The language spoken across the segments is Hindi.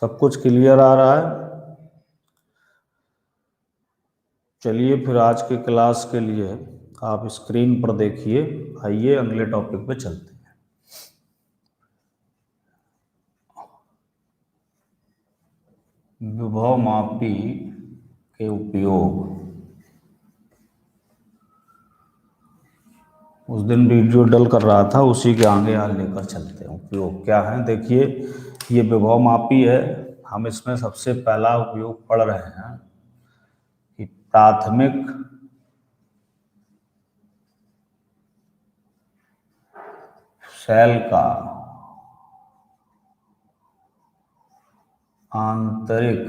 सब कुछ क्लियर आ रहा है? चलिए फिर आज के क्लास के लिए आप स्क्रीन पर देखिए। आइए अगले टॉपिक पे चलते हैं। विभव मापी के उपयोग। उस दिन वीडियो डल कर रहा था, उसी के आगे आज लेकर चलते हैं। उपयोग क्या है देखिए, ये विभव मापी है। हम इसमें सबसे पहला उपयोग पढ़ रहे हैं कि प्राथमिक सेल का आंतरिक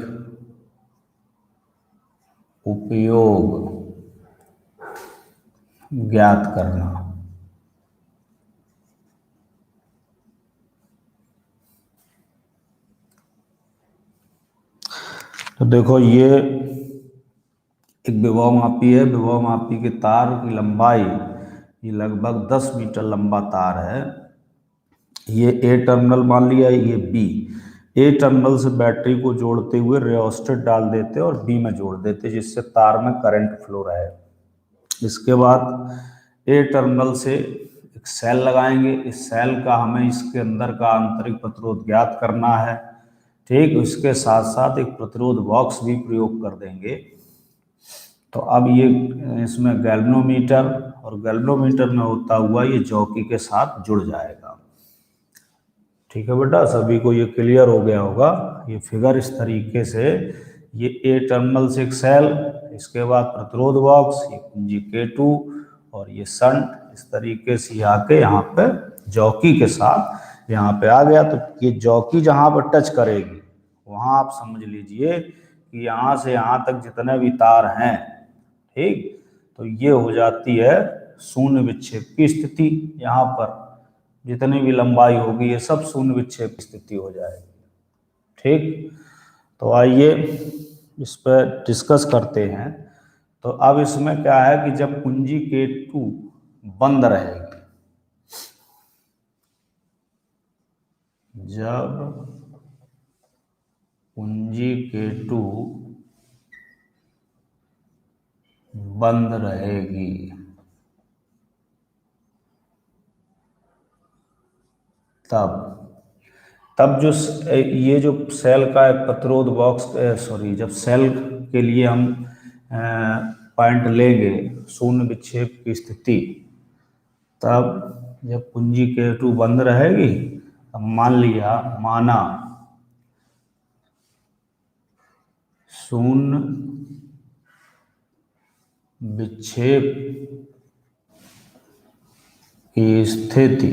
उपयोग ज्ञात करना। तो देखो, ये एक विभव मापी है। विभव मापी के तार की लंबाई ये लगभग 10 मीटर लंबा तार है। ये ए टर्मिनल मान लिया, ये बी। ए टर्मिनल से बैटरी को जोड़ते हुए रियोस्टेट डाल देते और बी में जोड़ देते, जिससे तार में करंट फ्लो रहे। इसके बाद ए टर्मिनल से एक सेल लगाएंगे। इस सेल का हमें इसके अंदर का आंतरिक प्रतिरोध ज्ञात करना है। ठीक, इसके साथ साथ एक प्रतिरोध बॉक्स भी प्रयोग कर देंगे। तो अब ये इसमें गैल्वेनोमीटर, और गैल्वेनोमीटर में होता हुआ ये जॉकी के साथ जुड़ जाएगा। ठीक है बेटा, सभी को ये क्लियर हो गया होगा। ये फिगर इस तरीके से, ये ए टर्मिनल से एक सेल, इसके बाद प्रतिरोध बॉक्स, ये कुंजी K2 और ये शंट, इस तरीके से आके यहाँ पे जॉकी के साथ यहाँ पे आ गया। तो ये जॉकी जहाँ पर टच करेगी वहाँ आप समझ लीजिए कि यहाँ से यहाँ तक जितने भी तार हैं, ठीक, तो ये हो जाती है शून्य विक्षेप की स्थिति। यहाँ पर जितनी भी लंबाई होगी ये सब शून्य विक्षेप की स्थिति हो जाएगी। ठीक, तो आइए इस पर डिस्कस करते हैं। तो अब इसमें क्या है कि जब कुंजी K2 बंद रहेगी, जब कुंजी K2 बंद रहेगी, तब जो ये जो सेल का प्रतिरोध बॉक्स, सॉरी, जब सेल के लिए हम पॉइंट लेंगे शून्य विक्षेप की स्थिति, तब जब कुंजी K2 बंद रहेगी, अब मान लिया, माना शून्य विक्षेप की स्थिति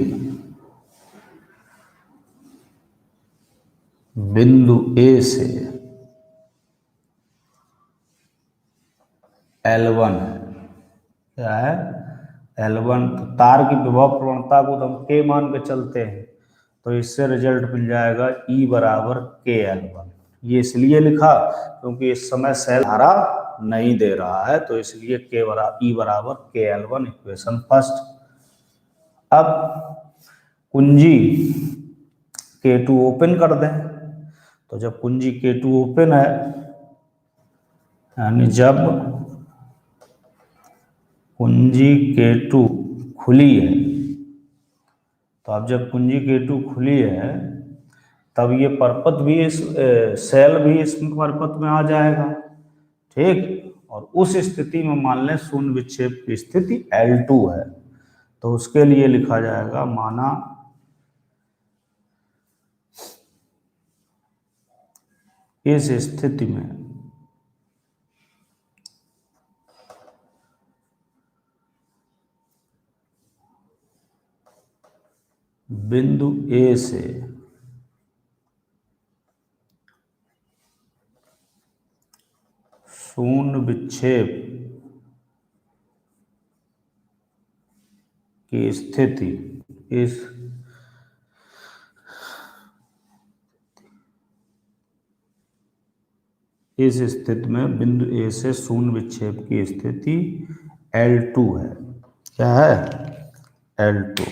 बिंदु ए से L1 है। क्या है? L1। तो तार की विभव प्रवणता को तो हम K मान के चलते हैं, तो इससे रिजल्ट मिल जाएगा E बराबर KL1। ये इसलिए लिखा क्योंकि इस समय सेल धारा नहीं दे रहा है, तो इसलिए E बराबर KL1, इक्वेशन फर्स्ट। अब कुंजी K2 ओपन कर दें। तो जब कुंजी K2 ओपन है, यानी जब कुंजी K2 खुली है, तो अब जब कुंजी K2 खुली है तब ये परपथ भी इस सेल भी इस परपथ में आ जाएगा। ठीक, और उस स्थिति में मान लें शून्य विक्षेप की स्थिति L2 है, तो उसके लिए लिखा जाएगा, माना इस स्थिति में बिंदु ए से शून्य विक्षेप की स्थिति, इस स्थिति में बिंदु ए से शून्य विक्षेप की स्थिति L2 है। क्या है? L2।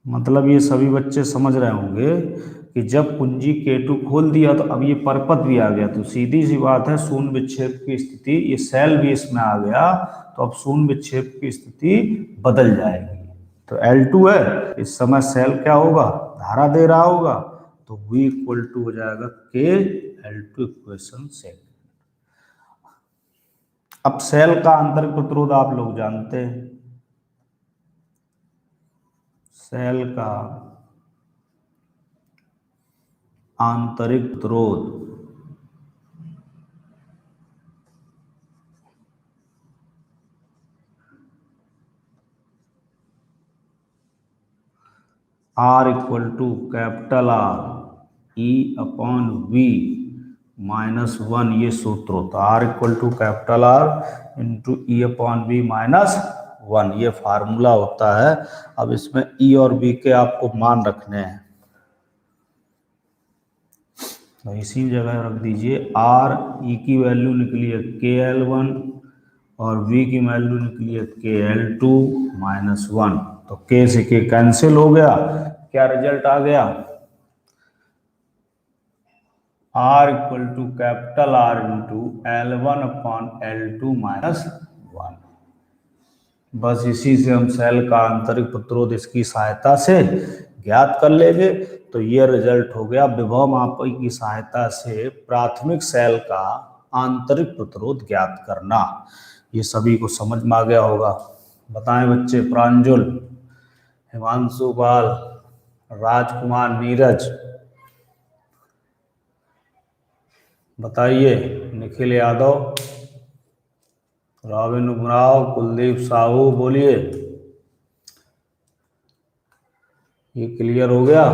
मतलब ये सभी बच्चे समझ रहे होंगे कि जब कुंजी K2 खोल दिया तो अब ये परपथ भी आ गया, तो सीधी सी बात है शून्य विक्षेप की स्थिति, ये सेल भी इसमें आ गया तो अब शून्य विक्षेप की स्थिति बदल जाएगी। तो L2 है, इस समय सेल क्या होगा, धारा दे रहा होगा, तो V इक्वल टू हो जाएगा K L2 इक्वेशन से। अब सेल का आंतरिक प्रतिरोध आप लोग जानते हैं, सेल का आंतरिक प्रतिरोध R equal to capital R E upon V -1, ये सूत्र होता है। R equal to capital R into E upon V -1, ये फार्मूला होता है। अब इसमें E और V के आपको मान रखने हैं, तो इसी जगह रख दीजिए। R E की वैल्यू निकली है KL1 और V की वैल्यू निकली है KL2 -1, तो K से K कैंसिल हो गया, क्या रिजल्ट आ गया, R equal to capital R into L1 upon L2 -1। बस इसी से हम सेल का आंतरिक प्रतिरोध इसकी सहायता से ज्ञात कर लेंगे। तो ये रिजल्ट हो गया विभव मापी की सहायता से प्राथमिक सेल का आंतरिक प्रतिरोध ज्ञात करना। ये सभी को समझ में आ गया होगा। बताएं बच्चे, प्रांजुल, हिमांशु पाल, राजकुमार, नीरज, बताइए। निखिल यादव, रॉबिन उमराव, कुलदीप साहू, बोलिए। ये क्लियर हो गया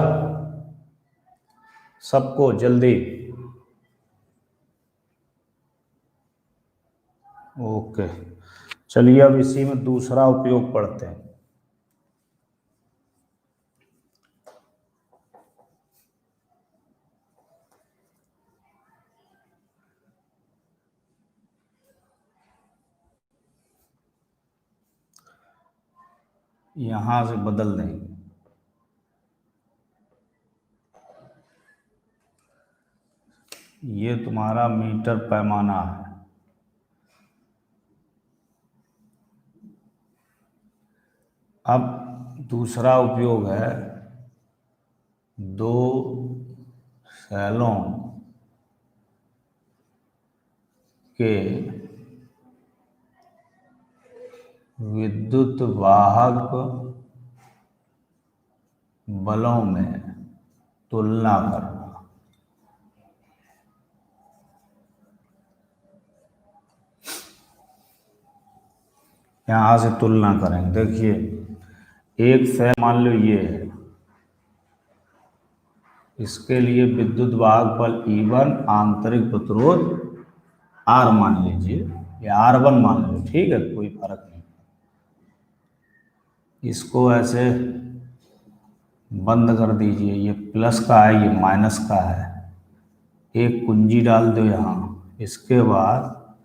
सबको? जल्दी। ओके, चलिए अब इसी में दूसरा उपयोग पढ़ते हैं। यहां से बदल देंगे, ये तुम्हारा मीटर पैमाना है। अब दूसरा उपयोग है दो सेलों के विद्युत वाहक बलों में तुलना करना। यहां से तुलना करेंगे। देखिए, एक सेल मान लो ये है, इसके लिए विद्युत वाहक बल E1, आंतरिक प्रतिरोध R मान लीजिए, या R1 मान लो, ठीक है, कोई फर्क नहीं। इसको ऐसे बंद कर दीजिए, ये प्लस का है, ये माइनस का है। एक कुंजी डाल दो यहाँ, इसके बाद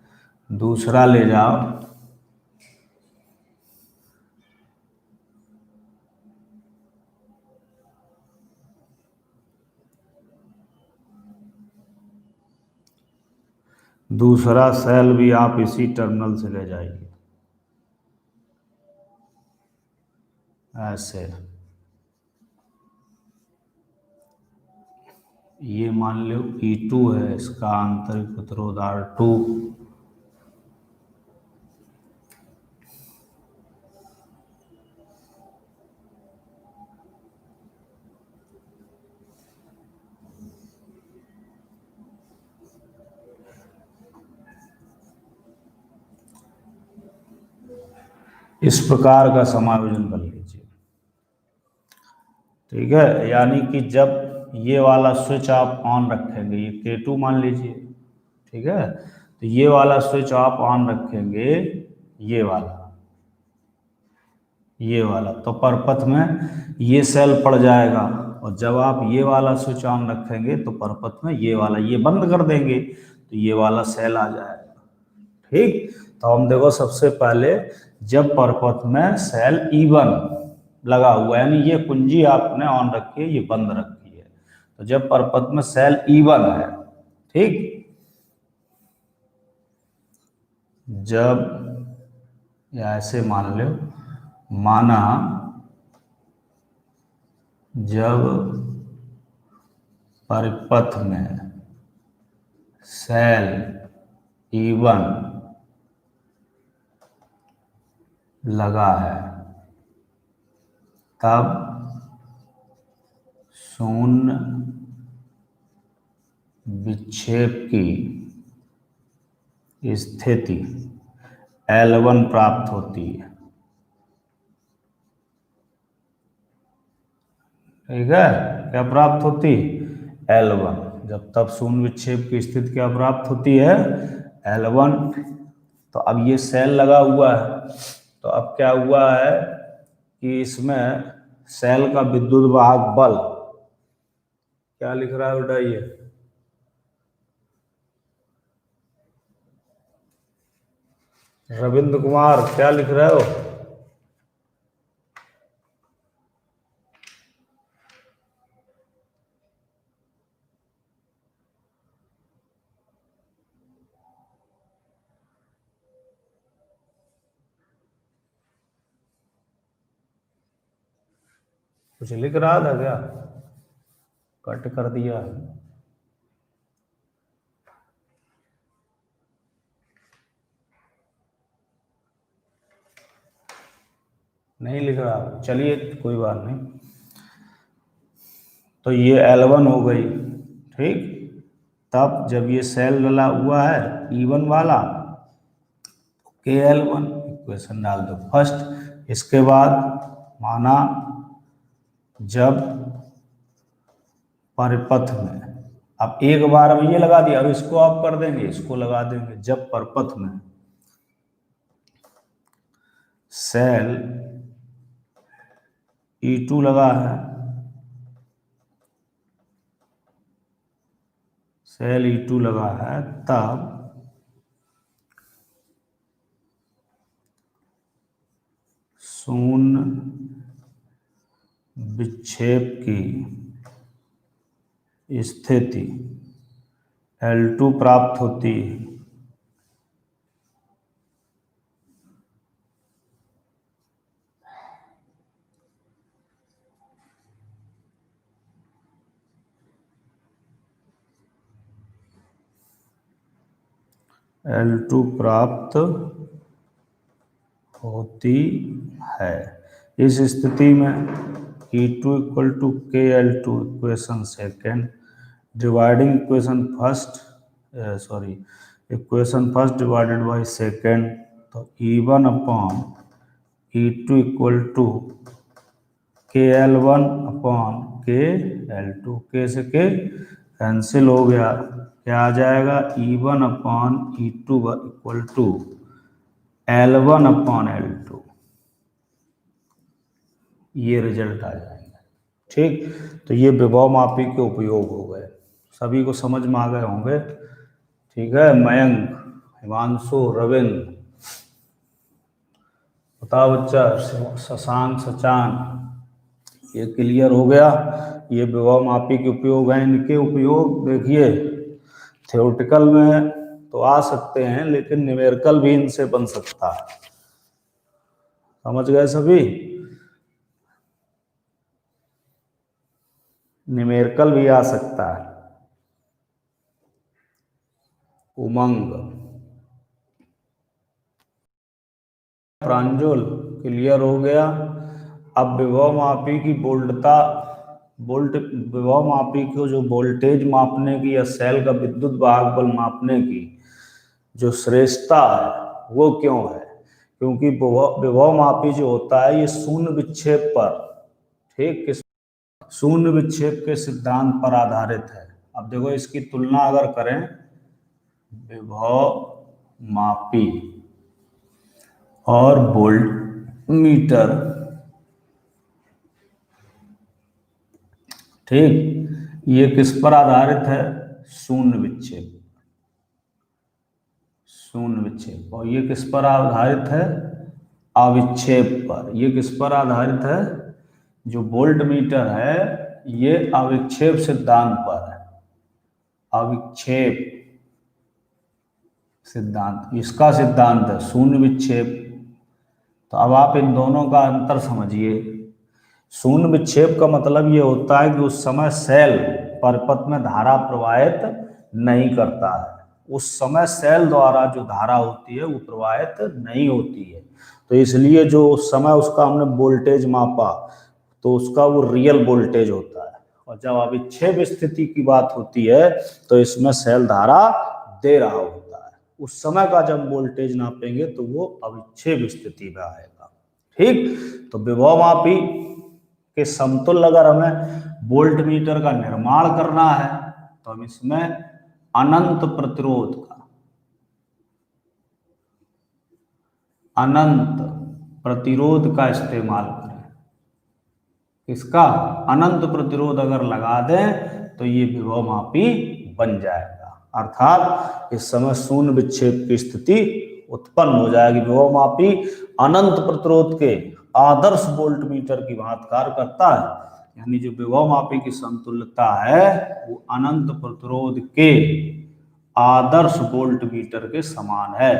दूसरा ले जाओ, दूसरा सेल भी आप इसी टर्मिनल से ले जाइए, ऐसे। ये मान लो E2 है, इसका आंतरिक प्रतिरोध R2, इस प्रकार का समायोजन कर लीजिए, ठीक है। यानी कि जब ये वाला स्विच आप ऑन रखेंगे, ये K2 मान लीजिए, ठीक है, तो ये वाला स्विच आप ऑन रखेंगे, ये वाला तो परपथ में ये सेल पड़ जाएगा, और जब आप ये वाला स्विच ऑन रखेंगे तो परपथ में ये वाला, ये बंद कर देंगे तो ये वाला सेल आ जाएगा, ठीक। तो हम देखो, सबसे पहले जब परपथ में सेल E1 लगा हुआ है, यानी ये कुंजी आपने ऑन रखी है, ये बंद रखी है। तो जब परपथ में सेल E1 है, ठीक, जब या ऐसे मान लो, माना जब परिपथ में सेल E1 लगा है, तब शून्य विक्षेप की स्थिति L1 प्राप्त होती है। ठीक है, क्या प्राप्त होती? L1। जब तब शून्य विक्षेप की स्थिति क्या प्राप्त होती है? L1। तो अब ये सेल लगा हुआ है, तो अब क्या हुआ है कि इसमें सेल का विद्युत वाहक बल क्या लिख रहा है बेटा? ये रविंद्र कुमार क्या लिख रहे हो? कुछ लिख रहा था क्या? कट कर दिया? नहीं लिख रहा, चलिए कोई बात नहीं। तो ये L1 हो गई, ठीक। तब जब ये सेल डला हुआ है E1 वाला, KL1 इक्वेशन डाल दो फर्स्ट। इसके बाद माना जब परिपथ में, अब एक बार अब ये लगा दिया, अब इसको आप कर देंगे, इसको लगा देंगे। जब परिपथ में सेल E2 लगा है, सेल E2 लगा है, तब शून्य विक्षेप की स्थिति L2 प्राप्त होती है। L2 प्राप्त होती है। इस स्थिति में E2 equal to KL2 equation second dividing equation first, sorry, equation first divided by second. तो E1 upon E2 equal to KL1 upon KL2। के से के कैंसिल हो गया, क्या आ जाएगा? E1 upon E2 equal to L1 upon L2। ये रिजल्ट आ जाएगा, ठीक। तो ये विभव मापी के उपयोग हो गए, सभी को समझ में आ गए होंगे, ठीक है। मयंक, हिमांशु, रविंद्र, बताओ बच्चा, शशांक, सचान, ये क्लियर हो गया। ये विभव मापी के उपयोग हैं। इनके उपयोग देखिए थ्योरेटिकल में तो आ सकते हैं, लेकिन न्यूमेरिकल भी इनसे बन सकता है। समझ गए सभी? न्यूमेरिकल भी आ सकता है। उमंग, प्रांजल, क्लियर हो गया। अब विभव मापी की वोल्टता, विभव मापी को जो वोल्टेज मापने की या सेल का विद्युत वाहक बल मापने की जो श्रेष्ठता है वो क्यों है? क्योंकि विभव मापी जो होता है ये शून्य विक्षेप पर, ठीक, किस शून्य विक्षेप के सिद्धांत पर आधारित है। अब देखो इसकी तुलना अगर करें विभव मापी और वोल्टमीटर, ठीक, ये किस पर आधारित है? शून्य विक्षेप, शून्य विक्षेप। और ये किस पर आधारित है? अविक्षेप पर। ये किस पर आधारित है? जो वोल्ट मीटर है ये अविक्षेप सिद्धांत पर है, अविक्षेप सिद्धांत, इसका सिद्धांत है शून्य विक्षेप। तो अब आप इन दोनों का अंतर समझिए। शून्य विक्षेप का मतलब ये होता है कि उस समय सेल परिपथ में धारा प्रवाहित नहीं करता है, उस समय सेल द्वारा जो धारा होती है वो प्रवाहित नहीं होती है। तो इसलिए जो उस समय उसका हमने वोल्टेज मापा तो उसका वो रियल वोल्टेज होता है। और जब अविक्षेप स्थिति की बात होती है तो इसमें सेल धारा दे रहा होता है, उस समय का जब वोल्टेज नापेंगे तो वो अविक्षेप स्थिति में आएगा। ठीक, तो विभवमापी के समतुल्य अगर हमें वोल्ट मीटर का निर्माण करना है तो हम इसमें अनंत प्रतिरोध का, अनंत प्रतिरोध का इस्तेमाल करें। इसका अनंत प्रतिरोध अगर लगा दें तो ये विभवमापी बन जाएगा, अर्थात इस समय शून्य विक्षेप की स्थिति उत्पन्न हो जाएगी। विभवमापी अनंत प्रतिरोध के आदर्श वोल्ट मीटर की भांति कार्य करता है, यानी जो विभवमापी की समतुल्यता है वो अनंत प्रतिरोध के आदर्श वोल्ट मीटर के समान है।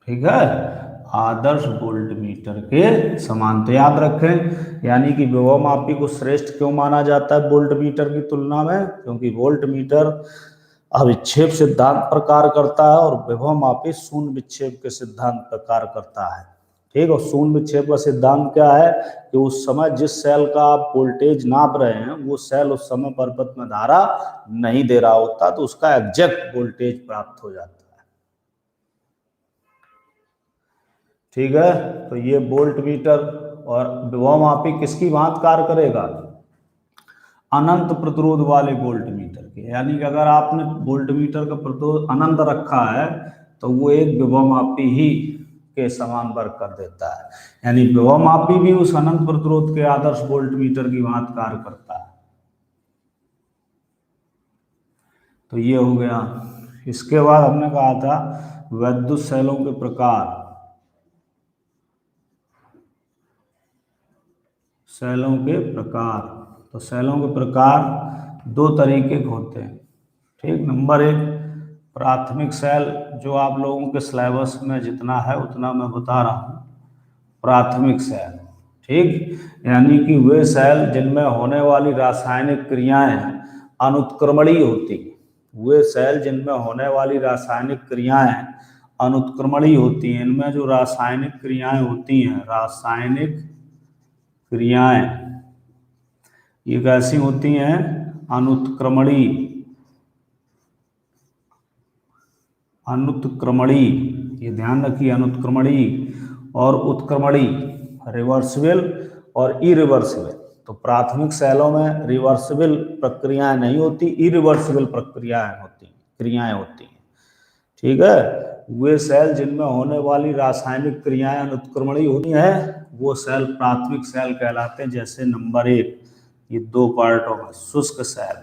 ठीक है, आदर्श वोल्ट मीटर के समान। तो याद रखें, यानी कि विभवमापी को श्रेष्ठ क्यों माना जाता है वोल्ट मीटर की तुलना में, क्योंकि वोल्ट मीटर अविक्षेप सिद्धांत पर कार्य करता है और विभवमापी शून्य विक्षेप के सिद्धांत पर कार्य करता है। ठीक, और शून्य विक्षेप का सिद्धांत क्या है कि उस समय जिस सेल का आप वोल्टेज नाप रहे हैं वो सेल उस समय परिपथ में धारा नहीं दे रहा होता, तो उसका एग्जैक्ट वोल्टेज प्राप्त हो जाता है। ठीक है, तो ये वोल्ट मीटर और विभवमापी किसकी भांति कार्य करेगा, अनंत प्रतिरोध वाले वोल्ट मीटर के। यानी कि अगर आपने वोल्ट मीटर का प्रतिरोध अनंत रखा है तो वो एक विभवमापी ही के समान वर्क कर देता है, यानी विभवमापी भी उस अनंत प्रतिरोध के आदर्श वोल्ट मीटर की भांति कार्य करता है। तो ये हो गया। इसके बाद हमने कहा था विद्युत सेलों के प्रकार, सेलों के प्रकार। तो सेलों के प्रकार दो तरीके के होते हैं। ठीक, नंबर एक प्राथमिक सेल, जो आप लोगों के सिलेबस में जितना है उतना मैं बता रहा हूँ। प्राथमिक सेल, ठीक, यानी कि वे सेल जिनमें होने वाली रासायनिक क्रियाएं अनुत्क्रमणीय होती, वे सेल जिनमें होने वाली रासायनिक क्रियाएं अनुत्क्रमणीय होती हैं। इनमें जो रासायनिक क्रियाएं होती हैं, रासायनिक क्रियाएं ये कैसी होती हैं, अनुत्क्रमणीय, अनुत्क्रमणीय, ये ध्यान रखिए, अनुत्क्रमणीय और उत्क्रमणीय, रिवर्सिबल और इरिवर्सिबल। तो प्राथमिक सेलों में रिवर्सिबल प्रक्रियाएं नहीं होती, इरिवर्सिबल क्रियाएं होती हैं। ठीक है, वे सेल जिनमें होने वाली रासायनिक क्रियाएं अनुत्क्रमणीय होती हैं वो सेल प्राथमिक सेल कहलाते हैं। जैसे नंबर एक, ये दो पार्टों में शुष्क सेल,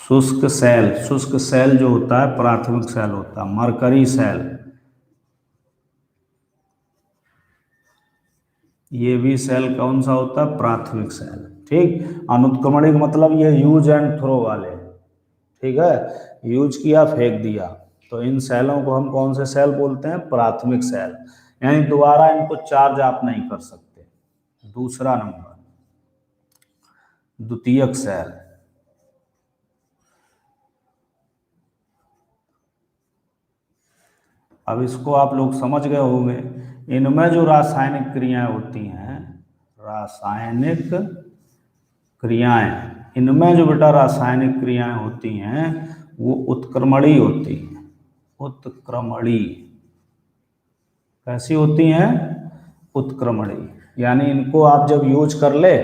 शुष्क सेल, शुष्क सेल जो होता है प्राथमिक सेल होता है। मरकरी सेल, ये भी सेल कौन सा होता है, प्राथमिक सेल। ठीक, अनुत्क्रमणिक मतलब ये यूज एंड थ्रो वाले। ठीक है, यूज किया फेंक दिया, तो इन सेलों को हम कौन से सेल बोलते हैं, प्राथमिक सेल, यानी दोबारा इनको चार्ज आप नहीं कर सकते। दूसरा नंबर द्वितीयक सेल, अब इसको आप लोग समझ गए होंगे। इनमें जो रासायनिक क्रियाएं होती हैं, रासायनिक क्रियाएं, इनमें जो बेटा रासायनिक क्रियाएं होती हैं वो उत्क्रमणीय होती हैं। उत्क्रमणीय कैसी होती हैं, उत्क्रमणीय, यानी इनको आप जब यूज कर ले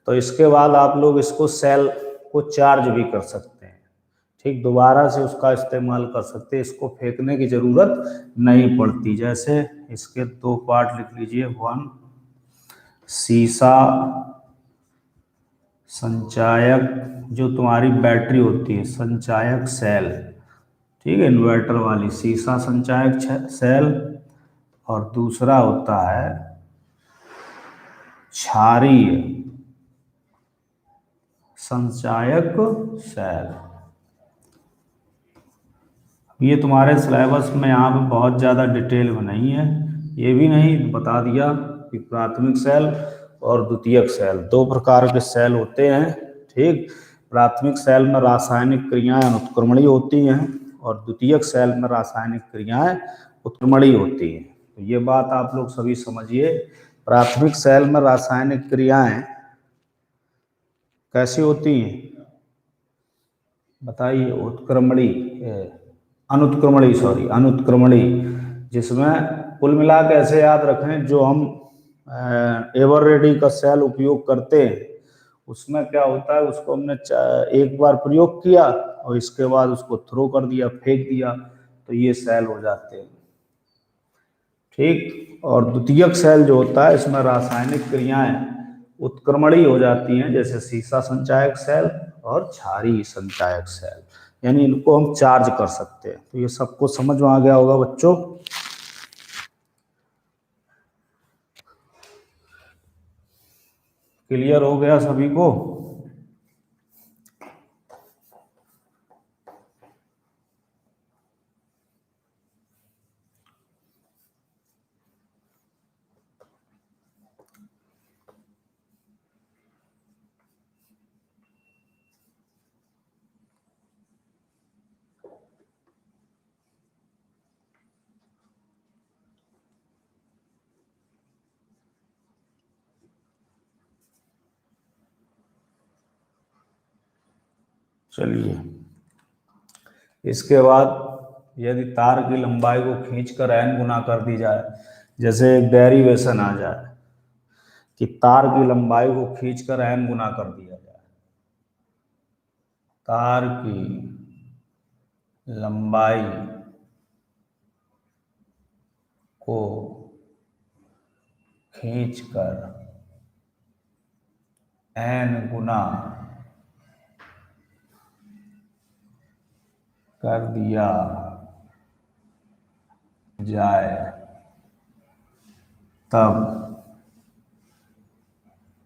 तो इसके बाद आप लोग इसको सेल को चार्ज भी कर सकते हैं। ठीक, दोबारा से उसका इस्तेमाल कर सकते हैं, इसको फेंकने की जरूरत नहीं पड़ती। जैसे इसके दो पार्ट लिख लीजिए। वन, सीसा संचायक, जो तुम्हारी बैटरी होती है, संचायक सेल। ठीक है, इन्वर्टर वाली सीसा संचायक सेल, और दूसरा होता है क्षारीय संचायक सेल। ये तुम्हारे सिलेबस में यहाँ पे बहुत ज़्यादा डिटेल में नहीं है, ये भी नहीं बता दिया कि प्राथमिक सेल और द्वितीयक सेल दो प्रकार के सेल होते हैं। ठीक, प्राथमिक सेल में रासायनिक क्रियाएं उत्क्रमणीय होती हैं और द्वितीयक सेल में रासायनिक क्रियाएं उत्क्रमणीय होती हैं। तो ये बात आप लोग सभी समझिए, प्राथमिक सेल में रासायनिक क्रियाएं कैसी होती हैं बताइए? अनुत्क्रमणी, जिसमें कुल मिला के ऐसे याद रखें, जो हम एवर रेडी का सेल उपयोग करते हैं उसमें क्या होता है, उसको हमने एक बार प्रयोग किया और इसके बाद उसको थ्रो कर दिया, फेंक दिया, तो ये सेल हो जाते हैं। ठीक, और द्वितीयक सेल जो होता है इसमें रासायनिक क्रियाएं उत्क्रमणीय हो जाती हैं, जैसे सीसा संचायक सेल और क्षारीय संचायक सेल, यानी इनको हम चार्ज कर सकते हैं। तो ये सबको समझ में आ गया होगा बच्चों? क्लियर हो गया सभी को? चलिए, इसके बाद यदि तार की लंबाई को खींचकर n गुना कर दी जाए, जैसे एक डेरिवेशन आ जाए कि तार की लंबाई को खींचकर n गुना कर दिया जाए, तार की लंबाई को खींचकर n गुना कर दिया जाए, तब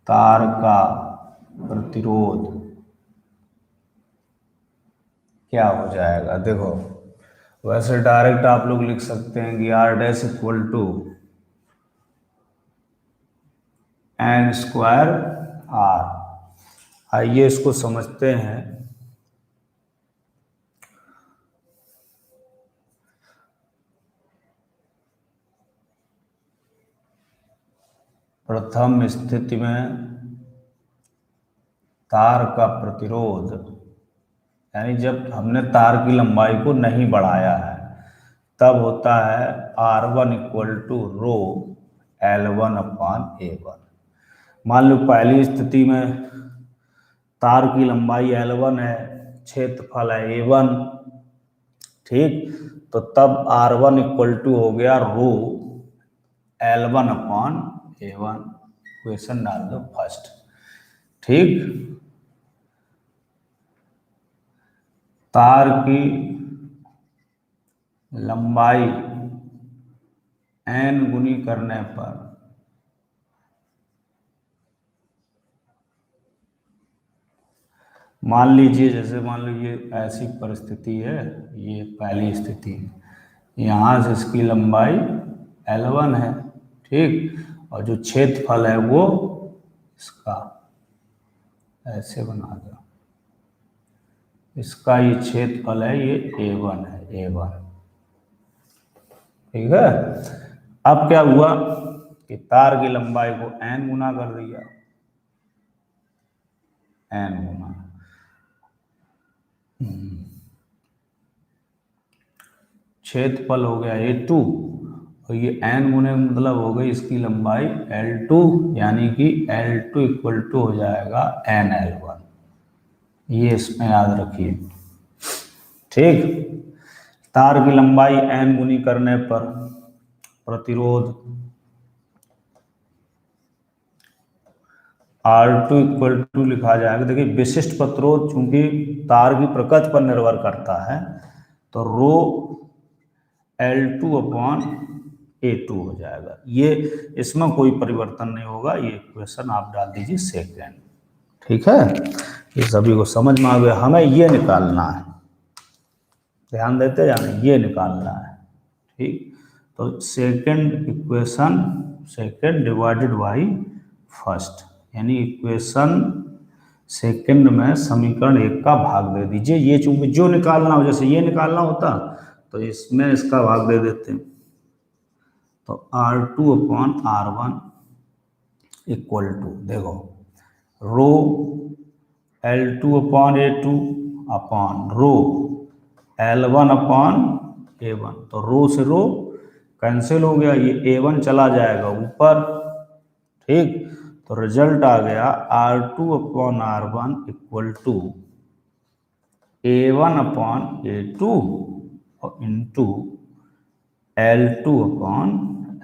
तार का प्रतिरोध क्या हो जाएगा? देखो, वैसे डायरेक्ट आप लोग लिख सकते हैं कि R dash equal to n square R। आइए इसको समझते हैं। प्रथम स्थिति में तार का प्रतिरोध, यानी जब हमने तार की लंबाई को नहीं बढ़ाया है, तब होता है R1 equal to row L1 upon A1। मान लो पहली स्थिति में तार की लंबाई L1 है, क्षेत्रफल है A1। ठीक, तो तब R1 इक्वल टू हो गया रो L1 अपान A1। क्वेश्चन डाल दो फर्स्ट। ठीक, तार की लंबाई n गुनी करने पर मान लीजिए, जैसे मान लो ये ऐसी परिस्थिति है, ये पहली स्थिति है, यहाँ से इसकी लंबाई L1 है। ठीक, और जो क्षेत्रफल है वो इसका ऐसे बना दो, इसका ये क्षेत्रफल है, ये A1 है, A1। ठीक है, अब क्या हुआ कि तार की लंबाई को n गुना कर दिया, n गुना, क्षेत्रफल हो गया A2, और ये n गुने मतलब हो गई इसकी लंबाई L2, यानी कि L2 इक्वल टू हो जाएगा NL1। ये इसमें याद रखिए। ठीक, तार की लंबाई n गुनी करने पर प्रतिरोध R2 इक्वल टू लिखा जाएगा। देखिए, विशिष्ट प्रतिरोध चूंकि तार की प्रकृति पर निर्भर करता है, तो रो L2 अपॉन A2 हो जाएगा। ये इसमें कोई परिवर्तन नहीं होगा, ये इक्वेशन आप डाल दीजिए सेकेंड। ठीक है, ये सभी को समझ में आ गया। हमें ये निकालना है, ध्यान देते जाना, ये निकालना है। ठीक, तो second equation, second divided by first, यानी इक्वेशन सेकेंड में समीकरण 1 का भाग दे दीजिए। ये चूंकि जो निकालना हो, जैसे ये निकालना होता तो इसमें इसका भाग दे देते, तो R2 upon R1 equal to, देखो रो L2 upon A2 upon rho L1 upon A1। तो रो से रो कैंसिल हो गया, ये A1 चला जाएगा ऊपर। ठीक, तो रिजल्ट आ गया R2 upon R1 equal to A1 upon A2 और इंटू L2 अपॉन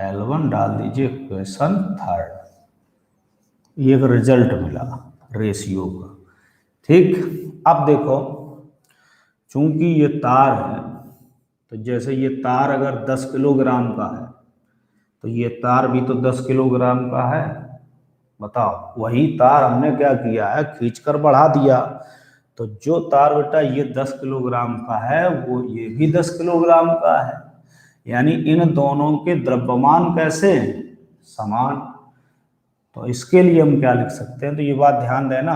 L1 डाल दीजिए इक्वेशन थर्ड। ये एक रिजल्ट मिला रेशियो का। ठीक, अब देखो चूंकि ये तार है, तो जैसे ये तार अगर 10 किलोग्राम का है तो ये तार भी तो 10 किलोग्राम का है। बताओ, वही तार हमने क्या किया है, खींचकर बढ़ा दिया। तो जो तार बेटा ये 10 किलोग्राम का है वो ये भी 10 किलोग्राम का है, यानी इन दोनों के द्रव्यमान कैसे हैं, समान। तो इसके लिए हम क्या लिख सकते हैं, तो ये बात ध्यान देना,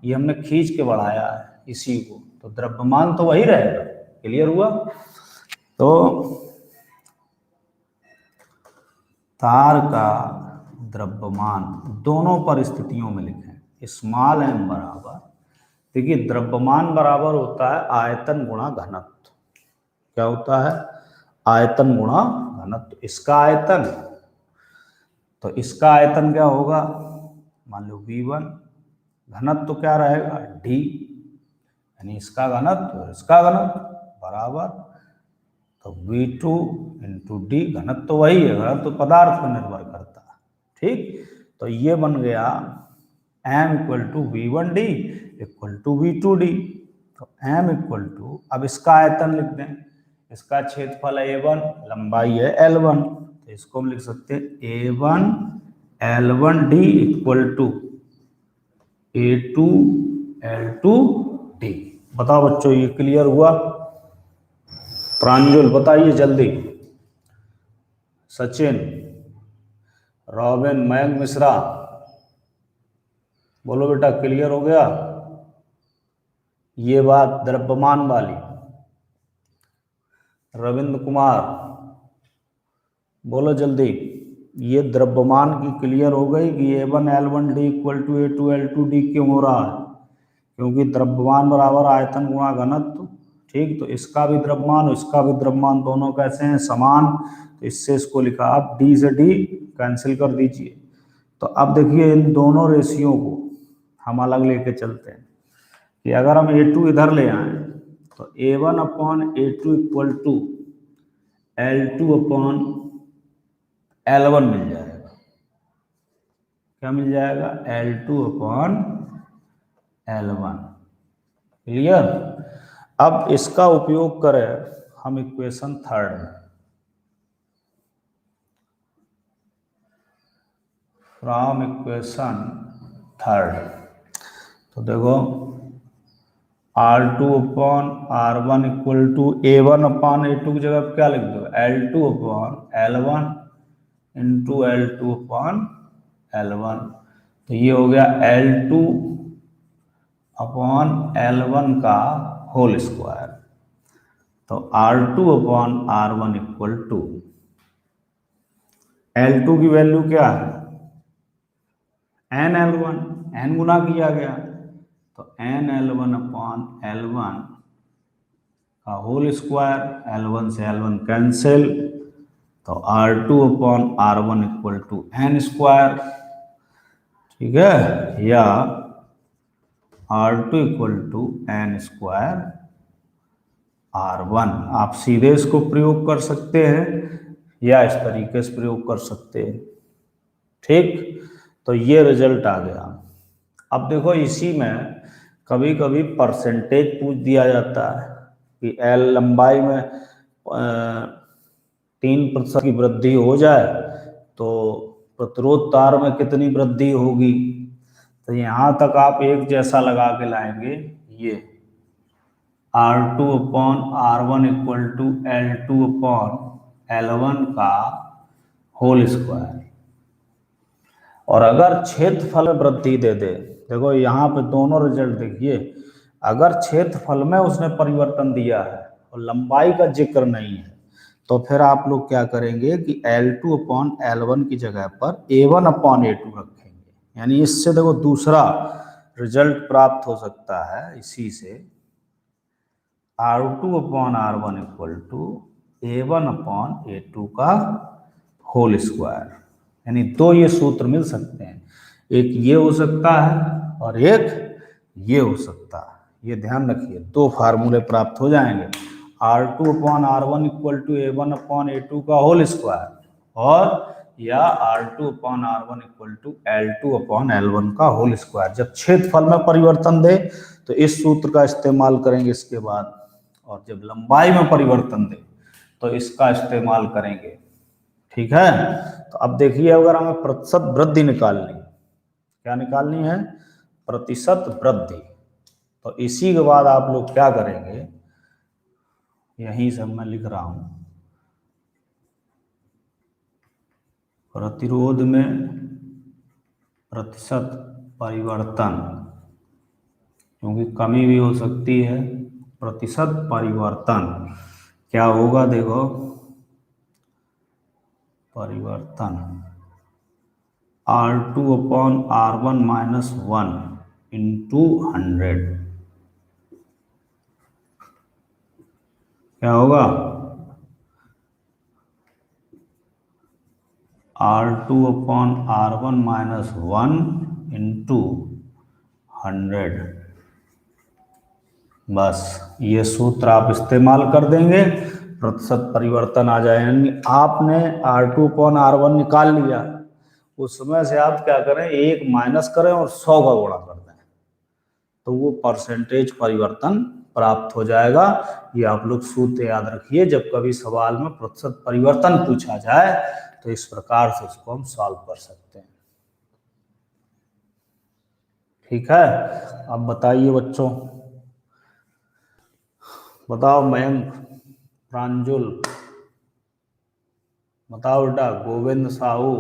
ये हमने खींच के बढ़ाया है इसी को, तो द्रव्यमान तो वही रहेगा। क्लियर हुआ? तो तार का द्रव्यमान दोनों परिस्थितियों में लिखें, स्मॉल एम बराबर, देखिए द्रव्यमान बराबर होता है आयतन गुणा घनत्व। क्या होता है? आयतन गुणा घनत्व। इसका आयतन, तो इसका आयतन क्या होगा, मान लो V1, घनत्व क्या रहेगा D, यानी इसका घनत्व इसका घनत्व बराबर, तो V2 इंटू D, घनत्व तो वही है, घनत्व तो पदार्थ पर निर्भर करता है। ठीक, तो ये बन गया M equal to V1D equal to V2D। तो M इक्वल टू, अब इसका आयतन लिख दें, इसका क्षेत्रफल है A1, लंबाई है L1, तो इसको हम लिख सकते हैं A1 L1D equal to A2 L2D। बताओ बच्चों, ये क्लियर हुआ? प्रांजल बताइए जल्दी, सचिन, रॉबिन, मयंक मिश्रा, बोलो बेटा क्लियर हो गया ये बात द्रव्यमान वाली? रविंद्र कुमार बोलो जल्दी, ये द्रव्यमान की क्लियर हो गई कि A1 L1D equal to A2 L2D क्यों हो रहा है? क्योंकि द्रव्यमान बराबर आयतन गुणा घनत्व। ठीक, तो इसका भी द्रव्यमान और इसका भी द्रव्यमान दोनों कैसे हैं, समान। तो इससे इसको लिखा, आप D से D कैंसिल कर दीजिए। तो अब देखिए इन दोनों रेशियो को हम अलग लेके चलते हैं कि अगर हम A2 इधर ले आए तो A1 upon A2 equal to L2 upon L1 मिल जाएगा। क्या मिल जाएगा? L2 upon L1। क्लियर? अब इसका उपयोग करें हम इक्वेशन थर्ड में, फ्रॉम इक्वेशन थर्ड। तो देखो R2 upon R1 equal to A1 upon A2 की जगह क्या लिख दो, L2 upon L1 into L2 upon L1। तो ये हो गया L2 अपॉन L1 का होल स्क्वायर। तो R2 upon R1 equal to, L2 की वैल्यू क्या है, NL1, N गुना किया गया, तो NL1 अपॉन L1 का होल स्क्वायर, L1 से L1 कैंसिल, तो R2 upon R1 equal to N square. ठीक है, या R2 equal to N square R1। आप सीधे इसको प्रयोग कर सकते हैं या इस तरीके से प्रयोग कर सकते हैं। ठीक, तो ये रिजल्ट आ गया। अब देखो इसी में कभी कभी परसेंटेज पूछ दिया जाता है, कि L लंबाई में 3% की वृद्धि हो जाए तो प्रतिरोध तार में कितनी वृद्धि होगी। तो यहाँ तक आप एक जैसा लगा के लाएंगे, ये R2/R1 इक्वल टू L2/L1 का होल स्क्वायर। और अगर क्षेत्रफल में वृद्धि दे दे, देखो यहाँ पे दोनों रिजल्ट देखिए, अगर क्षेत्रफल में उसने परिवर्तन दिया है और लंबाई का जिक्र नहीं है, तो फिर आप लोग क्या करेंगे कि L2/L1 की जगह पर A1/A2 रखेंगे। यानी इससे देखो दूसरा रिजल्ट प्राप्त हो सकता है, इसी से R2/R1 इक्वल टू A1/A2 का होल स्क्वायर। यानी दो ये सूत्र मिल सकते हैं, एक ये हो सकता है और एक ये हो सकता है। ये ध्यान रखिए, दो फार्मूले प्राप्त हो जाएंगे, R2/R1 इक्वल टू A1/A2 का होल स्क्वायर और या R2/R1 इक्वल टू L2/L1 का होल स्क्वायर। जब क्षेत्रफल में परिवर्तन दे तो इस सूत्र का इस्तेमाल करेंगे इसके बाद, और जब लंबाई में परिवर्तन दे तो इसका इस्तेमाल करेंगे। ठीक है, तो अब देखिए, अगर हमें प्रतिशत वृद्धि निकालनी है, क्या निकालनी है, प्रतिशत वृद्धि, तो इसी के बाद आप लोग क्या करेंगे, यहीं से मैं लिख रहा हूं, प्रतिरोध में प्रतिशत परिवर्तन, क्योंकि कमी भी हो सकती है, प्रतिशत परिवर्तन क्या होगा, देखो परिवर्तन R2/R1 माइनस 1 इंटू 100 क्या होगा, R2/R1 माइनस 1 इंटू 100। बस ये सूत्र आप इस्तेमाल कर देंगे, प्रतिशत परिवर्तन आ जाए। यानी आपने R2/R1 निकाल लिया, उसमें से आप क्या करें, एक माइनस करें और 100 का गुणा कर दें, तो वो परसेंटेज परिवर्तन प्राप्त हो जाएगा। ये आप लोग सूत्र याद रखिए, जब कभी सवाल में प्रतिशत परिवर्तन पूछा जाए तो इस प्रकार से उसको हम सॉल्व कर सकते हैं। ठीक है, अब बताइए बच्चों, बताओ मयंक, प्रांजुल, बताओ बेटा, गोविंद साहू,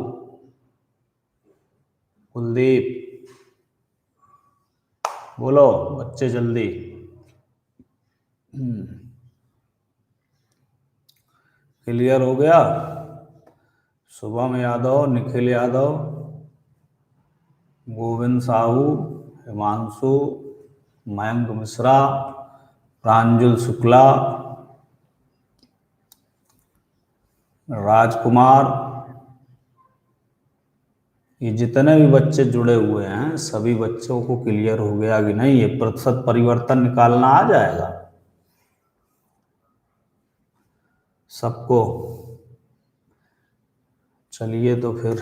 कुलदीप, बोलो बच्चे जल्दी। क्लियर हो गया? शुभम यादव, निखिल यादव, गोविंद साहू, हिमांशु, मयंक मिश्रा, प्रांजुल शुक्ला, राजकुमार, ये जितने भी बच्चे जुड़े हुए हैं सभी बच्चों को क्लियर हो गया कि नहीं, ये प्रतिशत परिवर्तन निकालना आ जाएगा सबको? चलिए तो फिर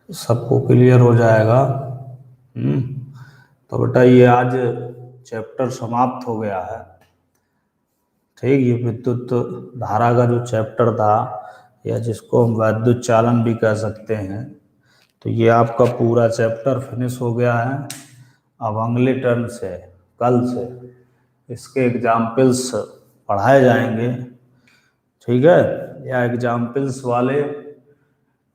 सबको क्लियर हो जाएगा। तो बेटा ये आज चैप्टर समाप्त हो गया है। ठीक, ये विद्युत धारा का जो चैप्टर था, या जिसको हम वैद्युत चालन भी कह सकते हैं, तो ये आपका पूरा चैप्टर फिनिश हो गया है। अब अगले टर्म से, कल से इसके एग्जाम्पल्स पढ़ाए जाएंगे। ठीक है, या एग्जाम्पल्स वाले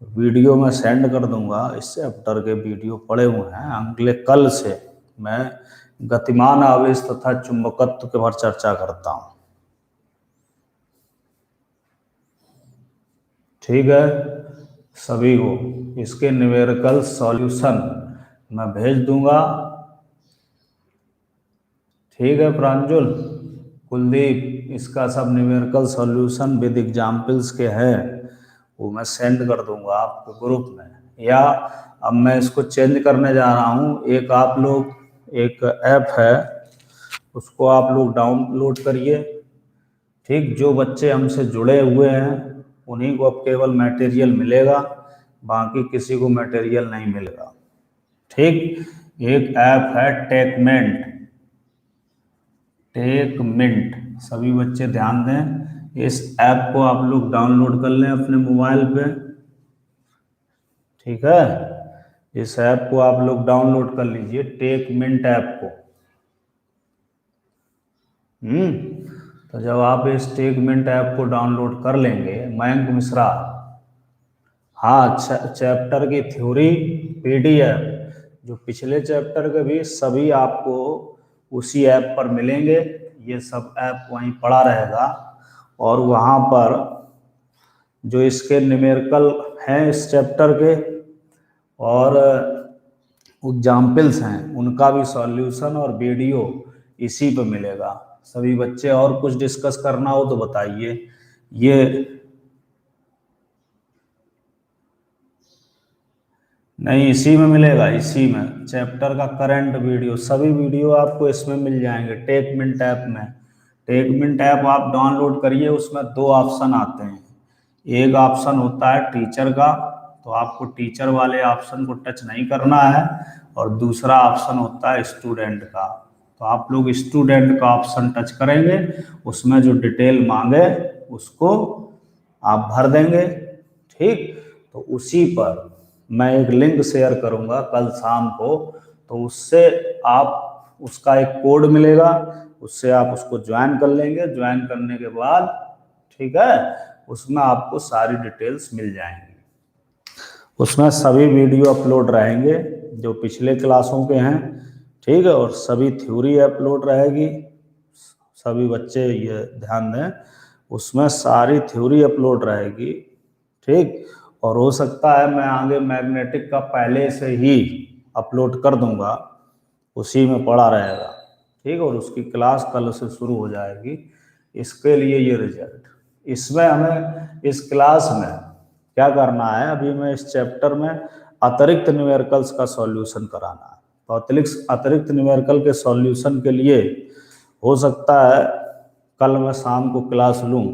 वीडियो में सेंड कर दूंगा, इस चैप्टर के वीडियो पड़े हुए हैं। अगले कल से मैं गतिमान आवेश तथा चुंबकत्व के पर चर्चा करता हूँ। ठीक है, सभी को इसके न्यूमेरिकल सॉल्यूशन मैं भेज दूंगा। ठीक है प्रांजुल, कुलदीप, इसका सब न्यूमेरिकल सॉल्यूशन विद एग्जाम्पल्स के हैं, वो मैं सेंड कर दूंगा आपको ग्रुप में। या अब मैं इसको चेंज करने जा रहा हूँ, एक आप लोग, एक ऐप है उसको आप लोग डाउनलोड करिए। ठीक, जो बच्चे हमसे जुड़े हुए हैं उन्हीं को अब केवल मटेरियल मिलेगा, बाकी किसी को मटेरियल नहीं मिलेगा। ठीक। एक ऐप है टेकमिंट, सभी बच्चे ध्यान दें, इस ऐप को आप लोग डाउनलोड कर लें अपने मोबाइल पे। ठीक है, इस ऐप को आप लोग डाउनलोड कर लीजिए, टेकमिंट ऐप को। तो जब आप इस टेकमिंट ऐप को डाउनलोड कर लेंगे, मयंक मिश्रा, हाँ, चैप्टर की थ्योरी पीडीएफ, जो पिछले चैप्टर के भी सभी आपको उसी ऐप पर मिलेंगे। ये सब ऐप वहीं पड़ा रहेगा, और वहाँ पर जो इसके न्यूमेरिकल हैं इस चैप्टर के और एग्जाम्पल्स हैं, उनका भी सॉल्यूशन और वीडियो इसी पे मिलेगा सभी बच्चे। और कुछ डिस्कस करना हो तो बताइए। ये नहीं, इसी में मिलेगा, इसी में चैप्टर का करंट वीडियो, सभी वीडियो आपको इसमें मिल जाएंगे टेकमिंट ऐप में। टेकमिंट ऐप आप डाउनलोड करिए, उसमें दो ऑप्शन आते हैं। एक ऑप्शन होता है टीचर का, तो आपको टीचर वाले ऑप्शन को टच नहीं करना है, और दूसरा ऑप्शन होता है स्टूडेंट का। तो आप लोग स्टूडेंट का ऑप्शन टच करेंगे, उसमें जो डिटेल मांगे उसको आप भर देंगे। ठीक, तो उसी पर मैं एक लिंक शेयर करूंगा कल शाम को, तो उससे आप, उसका एक कोड मिलेगा, उससे आप उसको ज्वाइन कर लेंगे। ज्वाइन करने के बाद, ठीक है, उसमें आपको सारी डिटेल्स मिल जाएंगी। उसमें सभी वीडियो अपलोड रहेंगे जो पिछले क्लासों के हैं, ठीक है, और सभी थ्योरी अपलोड रहेगी। सभी बच्चे ये ध्यान दें, उसमें सारी थ्योरी अपलोड रहेगी। ठीक, और हो सकता है मैं आगे मैग्नेटिक का पहले से ही अपलोड कर दूंगा, उसी में पड़ा रहेगा। ठीक, और उसकी क्लास कल से शुरू हो जाएगी। इसके लिए ये रिजल्ट, इसमें हमें इस क्लास में क्या करना है, अभी मैं इस चैप्टर में अतिरिक्त न्यूमेरिकल्स का सॉल्यूशन कराना है। तो अतिरिक्त न्यूमेरिकल के सॉल्यूशन के लिए हो सकता है कल मैं शाम को क्लास लूँ।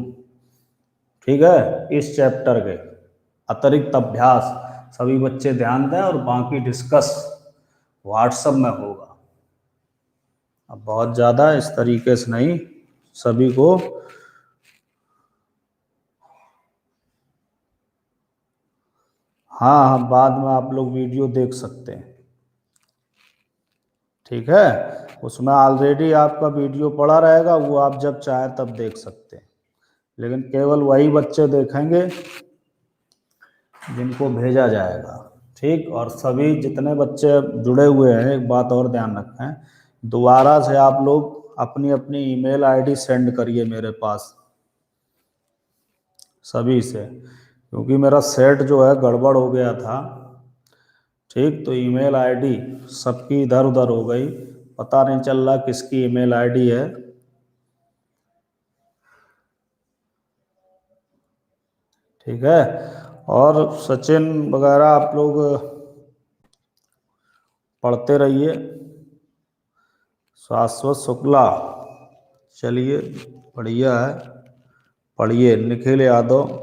ठीक है, इस चैप्टर के अतिरिक्त अभ्यास सभी बच्चे ध्यान दें, और बाकी डिस्कस व्हाट्सएप में होगा। अब बहुत ज़्यादा इस तरीके से नहीं, सभी को हाँ हाँ, बाद में आप लोग वीडियो देख सकते हैं। ठीक है, उसमें ऑलरेडी आपका वीडियो पड़ा रहेगा, वो आप जब चाहें तब देख सकते हैं, लेकिन केवल वही बच्चे देखेंगे जिनको भेजा जाएगा। ठीक, और सभी जितने बच्चे जुड़े हुए हैं, एक बात और ध्यान रखें, दोबारा से आप लोग अपनी अपनी ईमेल आईडी सेंड करिए मेरे पास सभी से, क्योंकि मेरा सेट जो है गड़बड़ हो गया था। ठीक, तो ईमेल आईडी सबकी इधर उधर हो गई, पता नहीं चल रहा किसकी ईमेल आईडी है। ठीक है, और सचिन वगैरह आप लोग पढ़ते रहिए। शाश्वत शुक्ला, चलिए बढ़िया है, पढ़िए। निखिल यादव,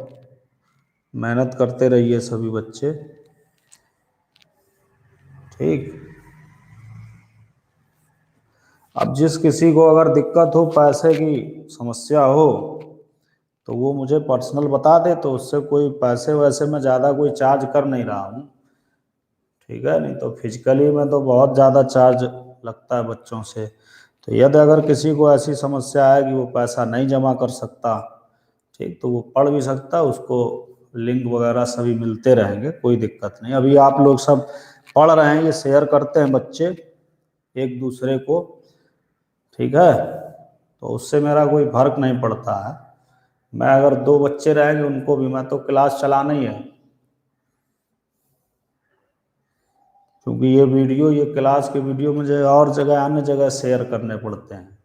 मेहनत करते रहिए सभी बच्चे। ठीक, अब जिस किसी को अगर दिक्कत हो, पैसे की समस्या हो, तो वो मुझे पर्सनल बता दे, तो उससे कोई पैसे वैसे मैं ज़्यादा कोई चार्ज कर नहीं रहा हूँ। ठीक है, नहीं तो फिजिकली में तो बहुत ज़्यादा चार्ज लगता है बच्चों से। तो यदि अगर किसी को ऐसी समस्या है कि वो पैसा नहीं जमा कर सकता, ठीक, तो वो पढ़ भी सकता है, उसको लिंक वगैरह सभी मिलते रहेंगे, कोई दिक्कत नहीं। अभी आप लोग सब पढ़ रहे हैं, ये शेयर करते हैं बच्चे एक दूसरे को। ठीक है, तो उससे मेरा कोई फर्क नहीं पड़ता है। मैं अगर दो बच्चे रहेंगे उनको भी, मैं तो क्लास चलाना ही है, क्योंकि ये वीडियो, ये क्लास के वीडियो मुझे और जगह अन्य जगह शेयर करने पड़ते हैं।